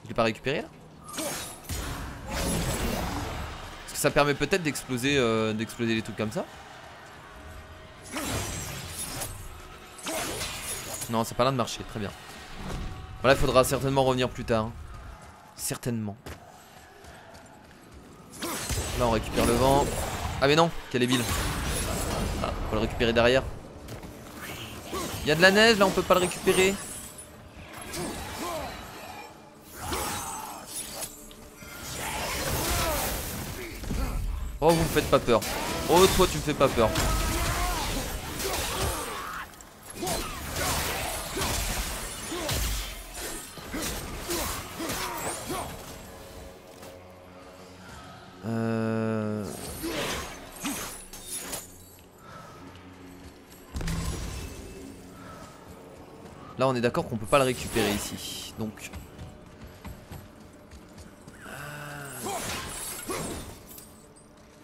l'ai pas récupéré là? Est-ce que ça permet peut-être d'exploser les trucs comme ça? Non, ça n'a pas l'air de marcher, très bien. Voilà, il faudra certainement revenir plus tard. Certainement. Là, on récupère le vent. Ah, mais non, quel débile. Ah, faut le récupérer derrière. Il y a de la neige, là, on peut pas le récupérer. Oh, vous me faites pas peur. Oh, toi, tu me fais pas peur. Là on est d'accord qu'on peut pas le récupérer ici. Donc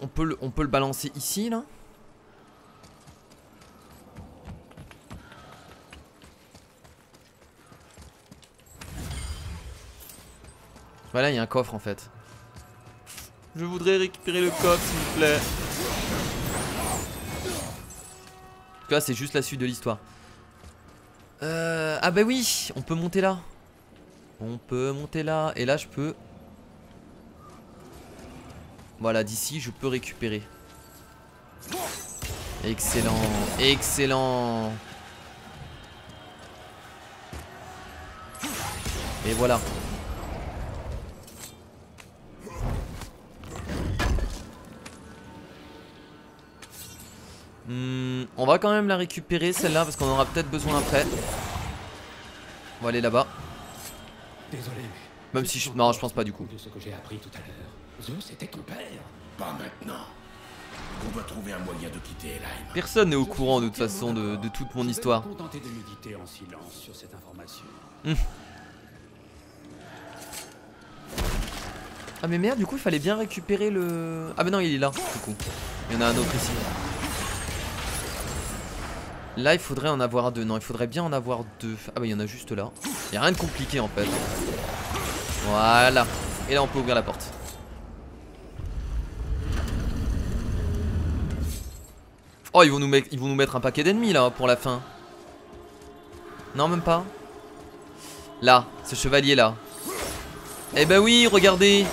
on peut le balancer ici là. Voilà, il y a un coffre en fait. Je voudrais récupérer le coffre s'il vous plaît. Là c'est juste la suite de l'histoire. Ah bah oui, on peut monter là. On peut monter là. Et là je peux. Voilà, d'ici je peux récupérer. Excellent. Excellent. Et voilà. On va quand même la récupérer celle-là parce qu'on en aura peut-être besoin après. On va aller là-bas. Désolé. Même si je... Non, je pense pas du coup. De ce que j'ai appris tout à l'heure. Zeus était ton père. Pas maintenant. On doit trouver un moyen de quitter Helheim. Personne n'est au courant de toute façon de toute mon histoire. Je vais me contenter de méditer en silence sur cette information. Ah mais merde, du coup il fallait bien récupérer le... Ah mais non, il est là du coup. Il y en a un autre ici. Là il faudrait en avoir deux. Non, il faudrait bien en avoir deux. Ah bah il y en a juste là. Il y a rien de compliqué en fait. Voilà. Et là on peut ouvrir la porte. Oh, ils vont nous mettre un paquet d'ennemis là pour la fin. Non, même pas. Là, ce chevalier là. Eh ben oui, regardez.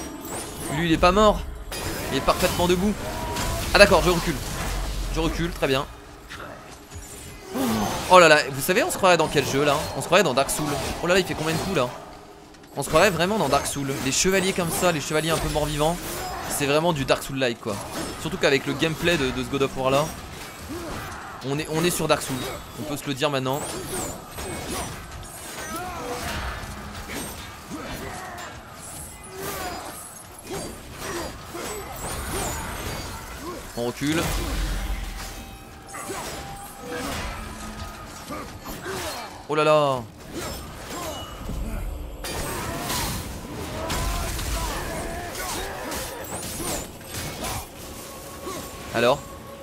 Lui il est pas mort. Il est parfaitement debout. Ah d'accord, je recule. Je recule, très bien. Oh là là, vous savez on se croirait dans quel jeu là? On se croirait dans Dark Souls. Oh là là, il fait combien de coups là? On se croirait vraiment dans Dark Souls. Les chevaliers comme ça, les chevaliers un peu morts-vivants, c'est vraiment du Dark Souls-like quoi. Surtout qu'avec le gameplay de ce God of War là, on est sur Dark Souls. On peut se le dire maintenant. On recule. Oh là là.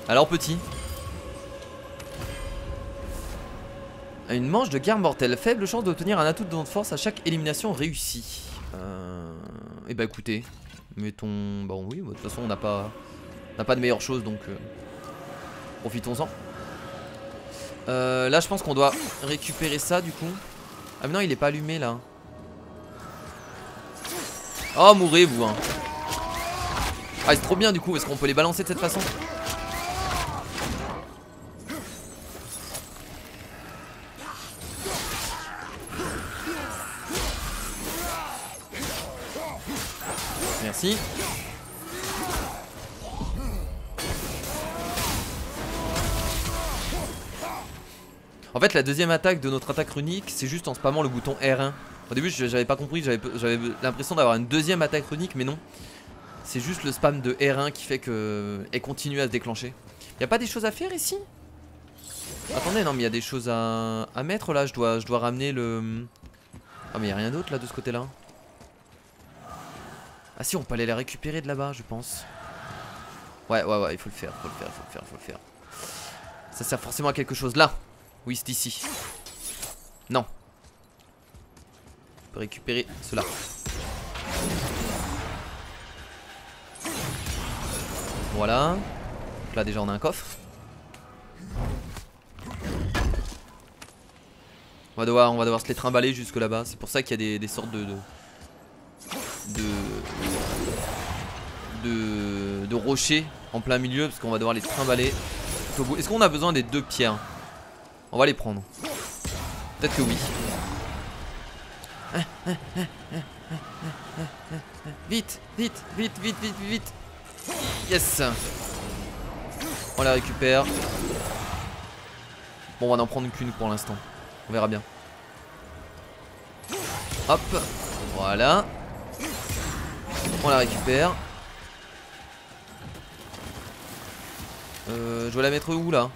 Alors petit. Une manche de guerre mortelle. Faible chance d'obtenir un atout de don de force à chaque élimination réussie. Et bah écoutez, mettons... Bon oui, de toute façon on n'a pas de meilleure chose donc profitons-en. Là je pense qu'on doit récupérer ça du coup. Ah mais non, il est pas allumé là. Oh mourrez vous hein. Ah c'est trop bien du coup parce qu'on peut les balancer de cette façon. Merci. En fait la deuxième attaque de notre attaque runique c'est juste en spammant le bouton R1. Au début j'avais pas compris, j'avais l'impression d'avoir une deuxième attaque runique mais non. C'est juste le spam de R1 qui fait que elle continue à se déclencher. Y'a pas des choses à faire ici? Attendez, non mais il y a des choses à mettre là, je dois ramener le... Ah mais y'a rien d'autre là de ce côté là. Ah si, on peut aller la récupérer de là-bas je pense. Ouais il faut le faire, faut le faire. Ça sert forcément à quelque chose là. Oui c'est ici. Non. On peut récupérer cela. Voilà. Donc là déjà on a un coffre. On va devoir se les trimballer jusque là-bas. C'est pour ça qu'il y a des sortes de rochers en plein milieu. Parce qu'on va devoir les trimballer. Est-ce qu'on a besoin des deux pierres? On va les prendre. Peut-être que oui. Vite. Yes. On la récupère. Bon on va en prendre qu'une pour l'instant. On verra bien. Hop. Voilà. On la récupère. Je dois la mettre où là?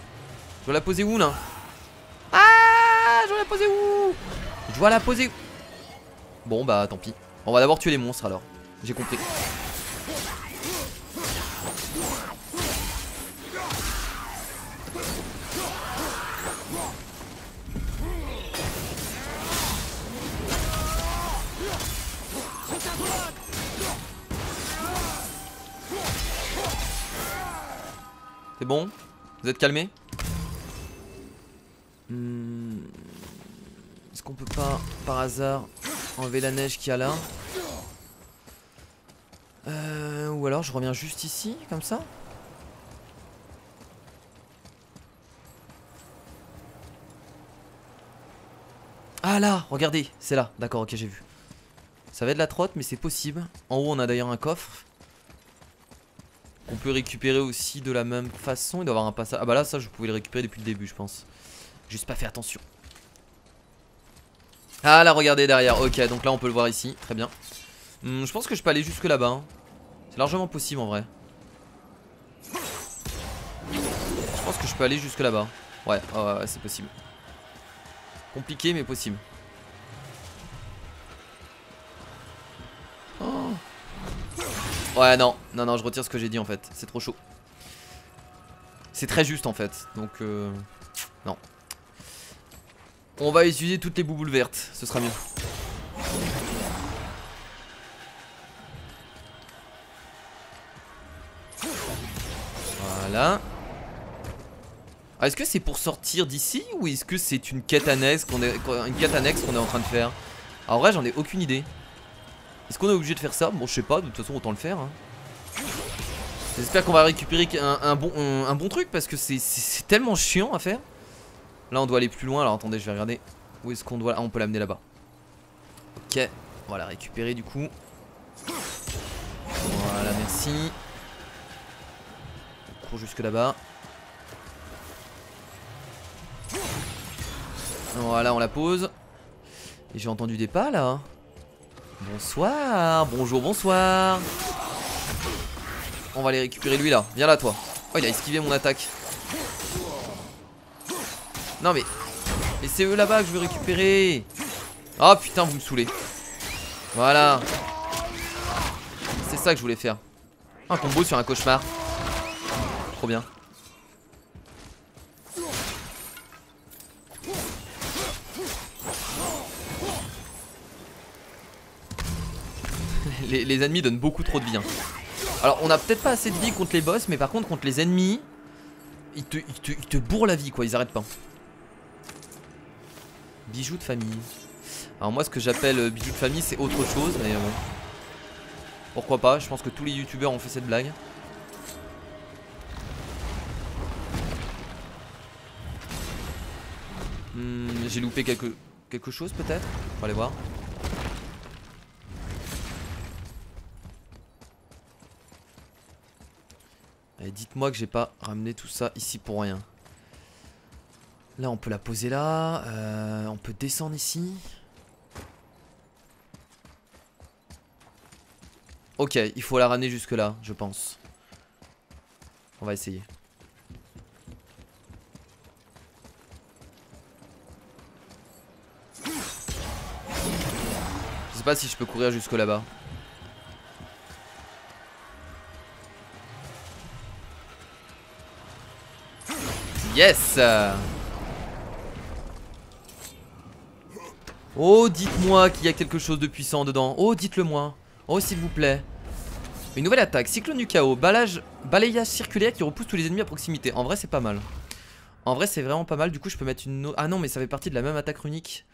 Je dois la poser où là? Ah, je dois la poser où? Je dois la poser. Bon bah tant pis. On va d'abord tuer les monstres alors. J'ai compris. C'est bon? Vous êtes calmés? Est-ce qu'on peut pas, par hasard, enlever la neige qu'il y a là? Ou alors je reviens juste ici, comme ça? Ah là, regardez, c'est là. D'accord, ok, j'ai vu. Ça va être de la trotte, mais c'est possible. En haut, on a d'ailleurs un coffre. On peut récupérer aussi de la même façon. Il doit y avoir un passage. Ah bah là, ça, je pouvais le récupérer depuis le début, je pense. Juste pas fait attention. Ah là, regardez derrière. Ok, donc là, on peut le voir ici. Très bien. Je pense que je peux aller jusque là-bas. Hein. C'est largement possible en vrai. Je pense que je peux aller jusque là-bas. Ouais, ouais, c'est possible. Compliqué, mais possible. Oh. Ouais, non, je retire ce que j'ai dit en fait. C'est trop chaud. C'est très juste en fait. Donc, non. On va utiliser toutes les bouboules vertes. Ce sera mieux. Voilà. Ah, est-ce que c'est pour sortir d'ici ou est-ce que c'est une quête annexe qu'on est en train de faire? Alors, en vrai, j'en ai aucune idée. Est-ce qu'on est obligé de faire ça? Bon, je sais pas, de toute façon, autant le faire. Hein. J'espère qu'on va récupérer un bon truc parce que c'est tellement chiant à faire. Là, on doit aller plus loin. Alors, attendez, je vais regarder. Où est-ce qu'on doit... Ah, on peut l'amener là-bas. Ok, on va la récupérer du coup. Voilà, merci. On court jusque là-bas. Voilà, on la pose. Et j'ai entendu des pas là. Bonsoir, bonjour, bonsoir. On va aller récupérer lui là. Viens là toi. Oh, il a esquivé mon attaque. Non mais c'est eux là-bas que je veux récupérer. Oh putain, vous me saoulez. Voilà. C'est ça que je voulais faire. Un combo sur un cauchemar. Trop bien. Les ennemis donnent beaucoup trop de vie. Hein. Alors on a peut-être pas assez de vie contre les boss, mais par contre contre les ennemis, ils te bourrent la vie quoi, ils arrêtent pas. Bijoux de famille. Alors moi ce que j'appelle bijoux de famille c'est autre chose, mais bon. Pourquoi pas, je pense que tous les youtubeurs ont fait cette blague. J'ai loupé quelque chose peut-être. On va aller voir. Dites-moi que j'ai pas ramené tout ça ici pour rien. Là on peut la poser là. On peut descendre ici. Ok, il faut la ramener jusque là, je pense. On va essayer. Je sais pas si je peux courir jusque là-bas. Yes. Oh, dites-moi qu'il y a quelque chose de puissant dedans. Oh, dites-le moi. Oh, s'il vous plaît. Une nouvelle attaque, cyclone du chaos, balayage circulaire qui repousse tous les ennemis à proximité. En vrai, c'est pas mal. En vrai, c'est vraiment pas mal. Du coup, je peux mettre une autre... Ah non, mais ça fait partie de la même attaque runique.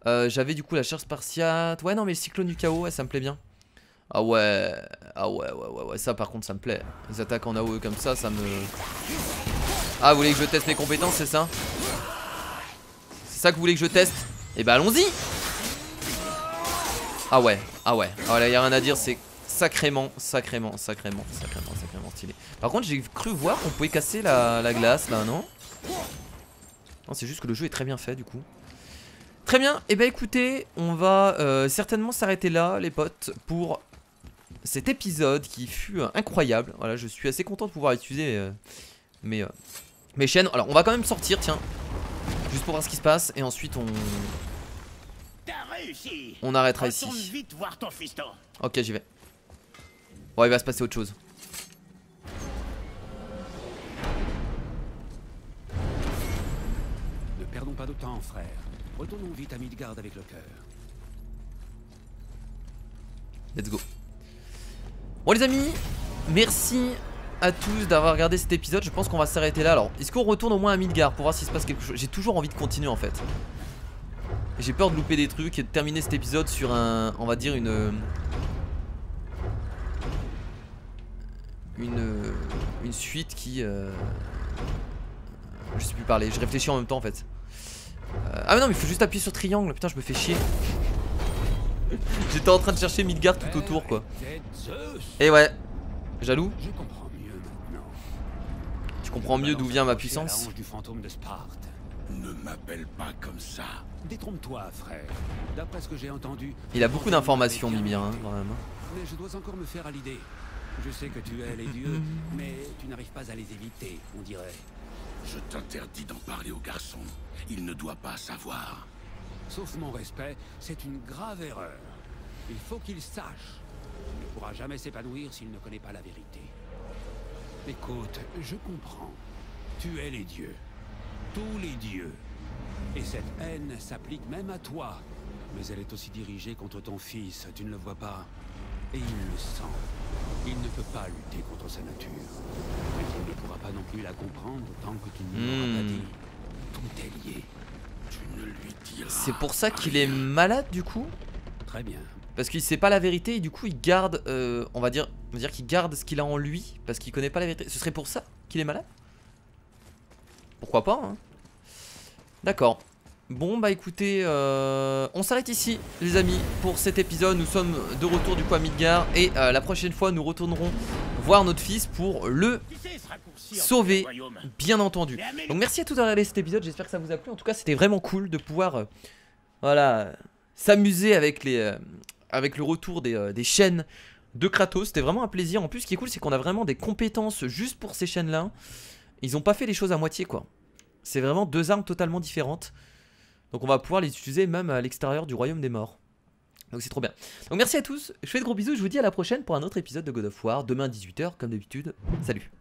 J'avais du coup la charge spartiate. Ouais, non, mais le cyclone du chaos, ouais, ça me plaît bien. Ah ouais. Ah ouais. Ça, par contre, ça me plaît. Les attaques en AOE comme ça me... Ah, vous voulez que je teste mes compétences, c'est ça? C'est ça que vous voulez que je teste? Eh ben, allons-y. Ah ouais. Ah là, y a rien à dire, c'est sacrément stylé. Par contre, j'ai cru voir qu'on pouvait casser la glace, là, non? Non, c'est juste que le jeu est très bien fait, du coup. Très bien, et ben écoutez, on va certainement s'arrêter là, les potes, pour cet épisode qui fut incroyable. Voilà, je suis assez content de pouvoir utiliser mes chaînes. Alors, on va quand même sortir, tiens. Juste pour voir ce qui se passe et ensuite T'as réussi. on arrêtera Retourne ici. vite voir ton fiston. Ok, j'y vais. Bon, il va se passer autre chose. Ne perdons pas de temps, frère. Retournons vite à Midgard avec le cœur. Let's go. Bon les amis, merci à tous d'avoir regardé cet épisode. Je pense qu'on va s'arrêter là. Alors, est-ce qu'on retourne au moins à Midgard pour voir s'il se passe quelque chose? J'ai toujours envie de continuer en fait. J'ai peur de louper des trucs et de terminer cet épisode sur un, on va dire une suite qui je sais plus parler, je réfléchis en même temps en fait. Ah mais non mais il faut juste appuyer sur triangle, putain je me fais chier. J'étais en train de chercher Midgard tout autour quoi. Et ouais, jaloux. Je comprends mieux maintenant. Tu comprends mieux d'où vient ma puissance. La hanche du fantôme de Sparte. Ne m'appelle pas comme ça. Détrompe-toi, frère. D'après ce que j'ai entendu... Il a beaucoup d'informations Mimir hein, quand même. Mais je dois encore me faire à l'idée. Je sais que tu es les dieux, mais tu n'arrives pas à les éviter, on dirait. Je t'interdis d'en parler au garçon. Il ne doit pas savoir. Sauf mon respect, c'est une grave erreur. Il faut qu'il sache. Il ne pourra jamais s'épanouir s'il ne connaît pas la vérité. Écoute, je comprends. Tu es les dieux. Tous les dieux. Et cette haine s'applique même à toi. Mais elle est aussi dirigée contre ton fils, tu ne le vois pas? Et il le sent. Il ne peut pas lutter contre sa nature. Mais il ne pourra pas non plus la comprendre tant que tu ne l'auras pas dit. Tout est lié. Tu ne lui diras. C'est pour ça qu'il est malade du coup. Très bien. Parce qu'il sait pas la vérité et du coup il garde, on va dire qu'il garde ce qu'il a en lui parce qu'il connaît pas la vérité. Ce serait pour ça qu'il est malade? Pourquoi pas hein. D'accord. Bon bah écoutez, on s'arrête ici les amis pour cet épisode. Nous sommes de retour du coup à Midgard. Et la prochaine fois nous retournerons voir notre fils pour le sauver, bien entendu. Donc merci à tous d'avoir regardé cet épisode, j'espère que ça vous a plu. En tout cas c'était vraiment cool de pouvoir voilà, s'amuser avec les avec le retour des chaînes de Kratos. C'était vraiment un plaisir. En plus ce qui est cool c'est qu'on a vraiment des compétences juste pour ces chaînes là. Ils ont pas fait les choses à moitié quoi. C'est vraiment deux armes totalement différentes. Donc on va pouvoir les utiliser même à l'extérieur du royaume des morts. Donc c'est trop bien. Donc merci à tous, je fais de gros bisous, je vous dis à la prochaine pour un autre épisode de God of War. Demain à 18 h comme d'habitude. Salut.